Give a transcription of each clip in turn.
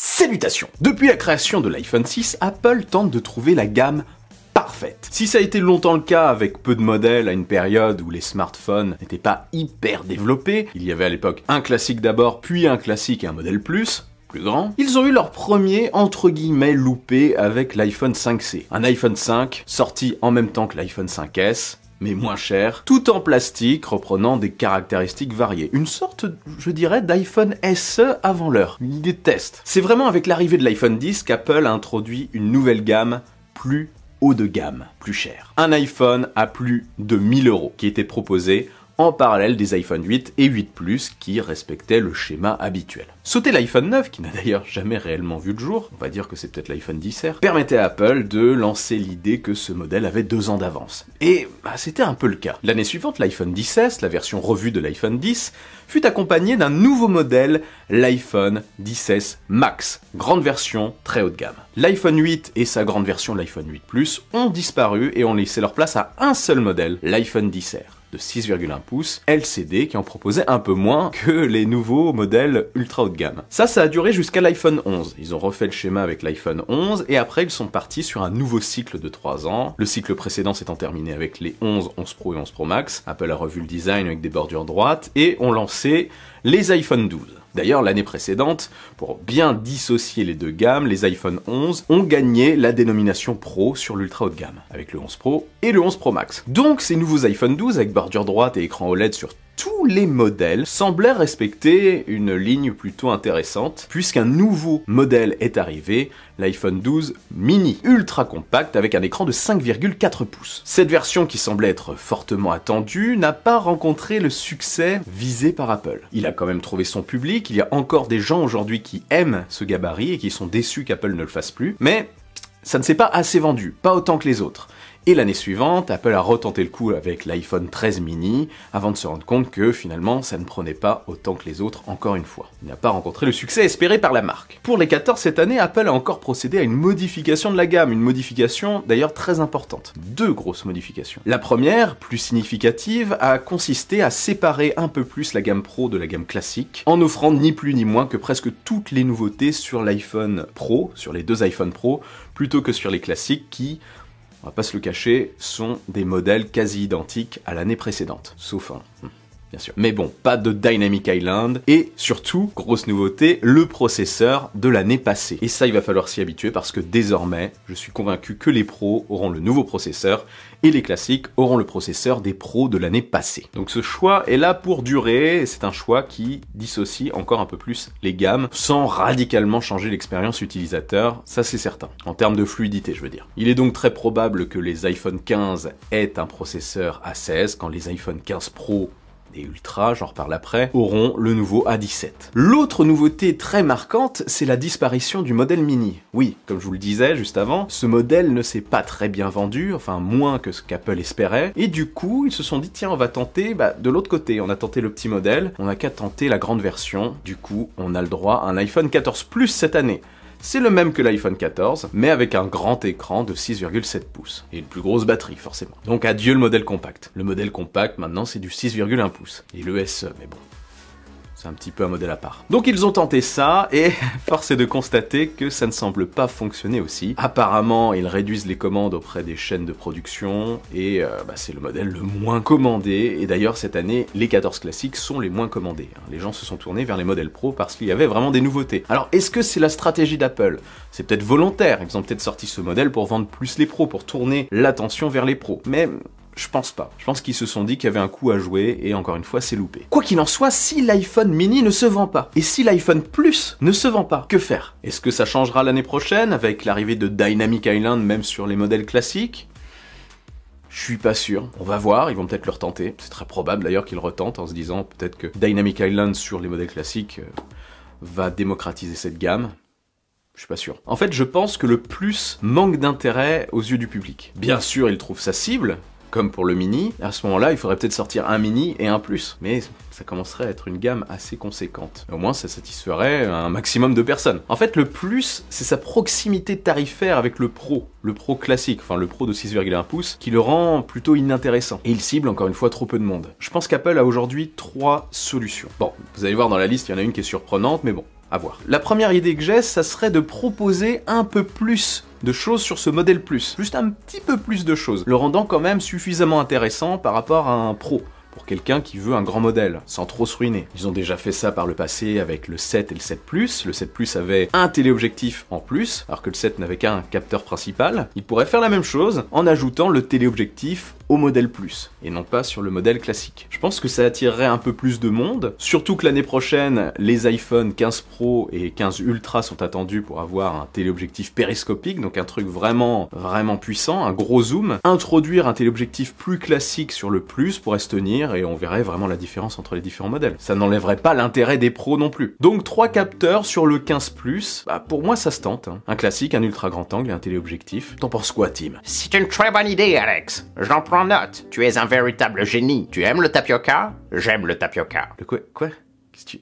Salutations! Depuis la création de l'iPhone 6, Apple tente de trouver la gamme parfaite. Si ça a été longtemps le cas avec peu de modèles à une période où les smartphones n'étaient pas hyper développés, il y avait à l'époque un classique d'abord, puis un classique et un modèle plus grand, ils ont eu leur premier entre guillemets loupé avec l'iPhone 5C. Un iPhone 5 sorti en même temps que l'iPhone 5S, mais moins cher, tout en plastique, reprenant des caractéristiques variées. Une sorte, je dirais, d'iPhone SE avant l'heure. Une idée de test. C'est vraiment avec l'arrivée de l'iPhone 10 qu'Apple a introduit une nouvelle gamme plus haut de gamme, plus cher. Un iPhone à plus de 1000 € qui était proposé en parallèle des iPhone 8 et 8 Plus qui respectaient le schéma habituel. Sauter l'iPhone 9, qui n'a d'ailleurs jamais réellement vu le jour, on va dire que c'est peut-être l'iPhone XR, permettait à Apple de lancer l'idée que ce modèle avait 2 ans d'avance. Et c'était un peu le cas. L'année suivante, l'iPhone XS, la version revue de l'iPhone 10, fut accompagné d'un nouveau modèle, l'iPhone XS Max, grande version très haut de gamme. L'iPhone 8 et sa grande version, l'iPhone 8 Plus, ont disparu et ont laissé leur place à un seul modèle, l'iPhone XR. De 6,1 pouces, LCD, qui en proposait un peu moins que les nouveaux modèles ultra haut de gamme. Ça a duré jusqu'à l'iPhone 11. Ils ont refait le schéma avec l'iPhone 11, et après ils sont partis sur un nouveau cycle de 3 ans. Le cycle précédent s'étant terminé avec les 11, 11 Pro et 11 Pro Max. Apple a revu le design avec des bordures droites, et ont lancé les iPhone 12. D'ailleurs, l'année précédente, pour bien dissocier les deux gammes, les iPhone 11 ont gagné la dénomination Pro sur l'ultra haut de gamme, avec le 11 Pro et le 11 Pro Max. Donc ces nouveaux iPhone 12 avec bordure droite et écran OLED sur tous les modèles semblaient respecter une ligne plutôt intéressante, puisqu'un nouveau modèle est arrivé, l'iPhone 12 mini, ultra compact avec un écran de 5,4 pouces. Cette version qui semblait être fortement attendue n'a pas rencontré le succès visé par Apple. Il a quand même trouvé son public, il y a encore des gens aujourd'hui qui aiment ce gabarit et qui sont déçus qu'Apple ne le fasse plus, mais ça ne s'est pas assez vendu, pas autant que les autres. Et l'année suivante, Apple a retenté le coup avec l'iPhone 13 mini, avant de se rendre compte que finalement ça ne prenait pas autant que les autres encore une fois. Il n'a pas rencontré le succès espéré par la marque. Pour les 14 cette année, Apple a encore procédé à une modification de la gamme, une modification d'ailleurs très importante. 2 grosses modifications. La première, plus significative, a consisté à séparer un peu plus la gamme Pro de la gamme classique, en offrant ni plus ni moins que presque toutes les nouveautés sur l'iPhone Pro, sur les 2 iPhone Pro, plutôt que sur les classiques qui, on va pas se le cacher, sont des modèles quasi identiques à l'année précédente. Sauf un, bien sûr. Mais bon, pas de Dynamic Island, et surtout, grosse nouveauté, le processeur de l'année passée. Et ça, il va falloir s'y habituer parce que désormais, je suis convaincu que les pros auront le nouveau processeur, et les classiques auront le processeur des pros de l'année passée. Donc ce choix est là pour durer, et c'est un choix qui dissocie encore un peu plus les gammes, sans radicalement changer l'expérience utilisateur, ça c'est certain. En termes de fluidité, je veux dire. Il est donc très probable que les iPhone 15 aient un processeur A16, quand les iPhone 15 Pro et Ultra, j'en reparle après, auront le nouveau A17. L'autre nouveauté très marquante, c'est la disparition du modèle mini. Oui, comme je vous le disais juste avant, ce modèle ne s'est pas très bien vendu, enfin moins que ce qu'Apple espérait, et du coup, ils se sont dit, tiens, on va tenter de l'autre côté. On a tenté le petit modèle, on n'a qu'à tenter la grande version, du coup, on a le droit à un iPhone 14 Plus cette année. C'est le même que l'iPhone 14, mais avec un grand écran de 6,7 pouces. Et une plus grosse batterie, forcément. Donc adieu le modèle compact. Le modèle compact, maintenant, c'est du 6,1 pouces. Et le SE, mais bon, c'est un petit peu un modèle à part. Donc ils ont tenté ça, et force est de constater que ça ne semble pas fonctionner aussi. Apparemment, ils réduisent les commandes auprès des chaînes de production, et c'est le modèle le moins commandé, et d'ailleurs cette année, les 14 classiques sont les moins commandés. Les gens se sont tournés vers les modèles Pro parce qu'il y avait vraiment des nouveautés. Alors est-ce que c'est la stratégie d'Apple? C'est peut-être volontaire, ils ont peut-être sorti ce modèle pour vendre plus les pros, pour tourner l'attention vers les pros, mais je pense pas. Je pense qu'ils se sont dit qu'il y avait un coup à jouer, et encore une fois, c'est loupé. Quoi qu'il en soit, si l'iPhone mini ne se vend pas, et si l'iPhone Plus ne se vend pas, que faire? Est-ce que ça changera l'année prochaine, avec l'arrivée de Dynamic Island, même sur les modèles classiques? Je suis pas sûr. On va voir, ils vont peut-être le retenter. C'est très probable d'ailleurs qu'ils le retentent, en se disant peut-être que Dynamic Island sur les modèles classiques va démocratiser cette gamme. Je suis pas sûr. En fait, je pense que le Plus manque d'intérêt aux yeux du public. Bien sûr, il trouve sa cible, comme pour le mini. À ce moment-là, il faudrait peut-être sortir un mini et un plus, mais ça commencerait à être une gamme assez conséquente. Au moins, ça satisferait un maximum de personnes. En fait, le plus, c'est sa proximité tarifaire avec le Pro classique, enfin le Pro de 6,1 pouces, qui le rend plutôt inintéressant. Et il cible encore une fois trop peu de monde. Je pense qu'Apple a aujourd'hui 3 solutions. Bon, vous allez voir dans la liste, il y en a une qui est surprenante, mais bon. à voir. La première idée que j'ai, ça serait de proposer un peu plus de choses sur ce modèle Plus. Juste un petit peu plus de choses, le rendant quand même suffisamment intéressant par rapport à un Pro. Pour quelqu'un qui veut un grand modèle, sans trop se ruiner. Ils ont déjà fait ça par le passé avec le 7 et le 7 Plus. Le 7 Plus avait un téléobjectif en plus, alors que le 7 n'avait qu'un capteur principal. Ils pourraient faire la même chose en ajoutant le téléobjectif au modèle Plus, et non pas sur le modèle classique. Je pense que ça attirerait un peu plus de monde, surtout que l'année prochaine, les iPhone 15 Pro et 15 Ultra sont attendus pour avoir un téléobjectif périscopique, donc un truc vraiment puissant, un gros zoom. Introduire un téléobjectif plus classique sur le Plus pourrait se tenir, et on verrait vraiment la différence entre les différents modèles. Ça n'enlèverait pas l'intérêt des pros non plus. Donc 3 capteurs sur le 15 Plus, bah pour moi ça se tente. Hein. Un classique, un ultra grand angle et un téléobjectif. T'en penses quoi, Tim? C'est une très bonne idée, Alex. J'en prends note. Tu es un véritable génie. Tu aimes le tapioca? J'aime le tapioca. Le quoi? Qu'est-ce que tu...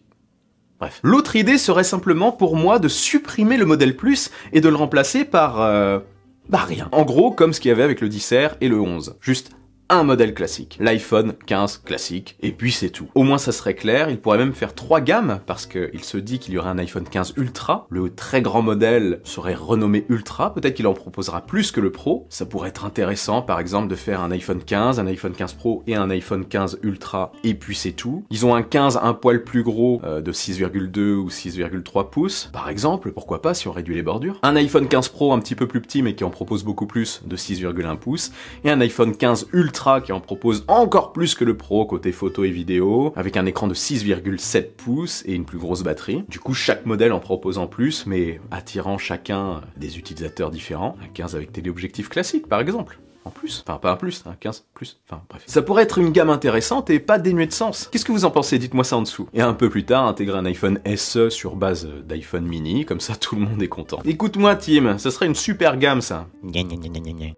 Bref. L'autre idée serait simplement pour moi de supprimer le modèle Plus et de le remplacer par... bah rien. En gros, comme ce qu'il y avait avec le 10R et le 11. Juste un modèle classique. L'iPhone 15 classique, et puis c'est tout. Au moins ça serait clair, il pourrait même faire 3 gammes, parce qu'il se dit qu'il y aurait un iPhone 15 Ultra, le très grand modèle serait renommé Ultra, peut-être qu'il en proposera plus que le Pro. Ça pourrait être intéressant, par exemple, de faire un iPhone 15, un iPhone 15 Pro et un iPhone 15 Ultra, et puis c'est tout. Ils ont un 15 un poil plus gros, de 6,2 ou 6,3 pouces, par exemple, pourquoi pas si on réduit les bordures. Un iPhone 15 Pro un petit peu plus petit, mais qui en propose beaucoup plus, de 6,1 pouces, et un iPhone 15 Ultra qui en propose encore plus que le Pro côté photo et vidéo, avec un écran de 6,7 pouces et une plus grosse batterie. Du coup, chaque modèle en proposant plus, mais attirant chacun des utilisateurs différents. Un 15 avec téléobjectif classique, par exemple. En plus, enfin pas un plus, un 15 plus, enfin bref. Ça pourrait être une gamme intéressante et pas dénuée de sens. Qu'est-ce que vous en pensez? Dites-moi ça en dessous. Et un peu plus tard, intégrer un iPhone SE sur base d'iPhone mini, comme ça tout le monde est content. Écoute-moi Tim, ça serait une super gamme ça.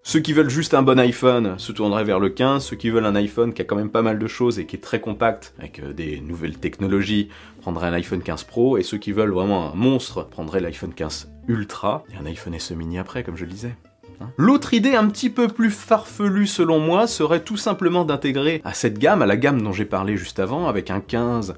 Ceux qui veulent juste un bon iPhone se tourneraient vers le 15, ceux qui veulent un iPhone qui a quand même pas mal de choses et qui est très compact, avec des nouvelles technologies, prendraient un iPhone 15 Pro, et ceux qui veulent vraiment un monstre prendraient l'iPhone 15 Ultra, et un iPhone SE mini après, comme je le disais. L'autre idée un petit peu plus farfelue selon moi serait tout simplement d'intégrer à cette gamme, à la gamme dont j'ai parlé juste avant, avec un 15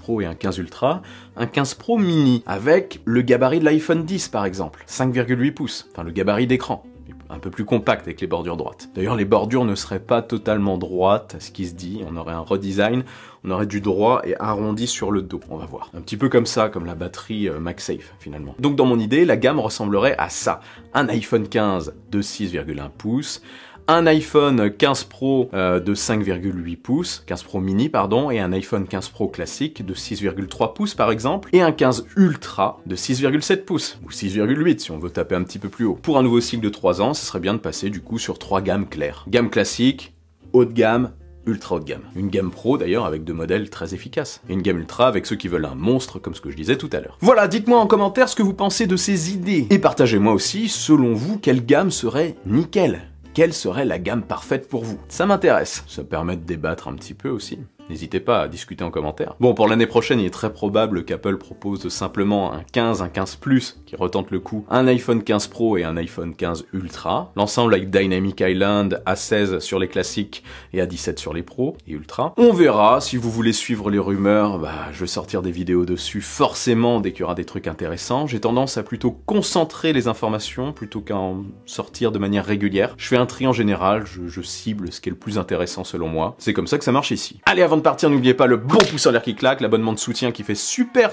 Pro et un 15 Ultra, un 15 Pro mini, avec le gabarit de l'iPhone 10 par exemple, 5,8 pouces, enfin le gabarit d'écran. Un peu plus compact avec les bordures droites. D'ailleurs, les bordures ne seraient pas totalement droites, à ce qui se dit, on aurait un redesign, on aurait du droit et arrondi sur le dos, on va voir. Un petit peu comme ça, comme la batterie MagSafe, finalement. Donc dans mon idée, la gamme ressemblerait à ça. Un iPhone 15 de 6,1 pouces, un iPhone 15 Pro de 5,8 pouces, 15 Pro mini pardon, et un iPhone 15 Pro classique de 6,3 pouces par exemple, et un 15 Ultra de 6,7 pouces, ou 6,8 si on veut taper un petit peu plus haut. Pour un nouveau cycle de 3 ans, ce serait bien de passer du coup sur 3 gammes claires. Gamme classique, haut de gamme, ultra haut de gamme. Une gamme pro d'ailleurs avec 2 modèles très efficaces. Et une gamme ultra avec ceux qui veulent un monstre comme ce que je disais tout à l'heure. Voilà, dites-moi en commentaire ce que vous pensez de ces idées. Et partagez-moi aussi, selon vous, quelle gamme serait nickel. Quelle serait la gamme parfaite pour vous? Ça m'intéresse. Ça permet de débattre un petit peu aussi. N'hésitez pas à discuter en commentaire. Bon, pour l'année prochaine, il est très probable qu'Apple propose simplement un 15 Plus qui retente le coup, un iPhone 15 Pro et un iPhone 15 Ultra. L'ensemble avec Dynamic Island à 16 sur les classiques et à 17 sur les Pro et Ultra. On verra, si vous voulez suivre les rumeurs, je vais sortir des vidéos dessus forcément dès qu'il y aura des trucs intéressants. J'ai tendance à plutôt concentrer les informations plutôt qu'à en sortir de manière régulière. Je fais un tri en général, je cible ce qui est le plus intéressant selon moi. C'est comme ça que ça marche ici. Allez, avant de partir, n'oubliez pas le bon pouce en l'air qui claque, l'abonnement de soutien qui fait super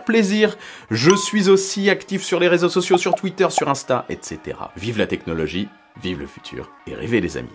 plaisir. Je suis aussi actif sur les réseaux sociaux, sur Twitter, sur Insta, etc. Vive la technologie, vive le futur et rêvez les amis.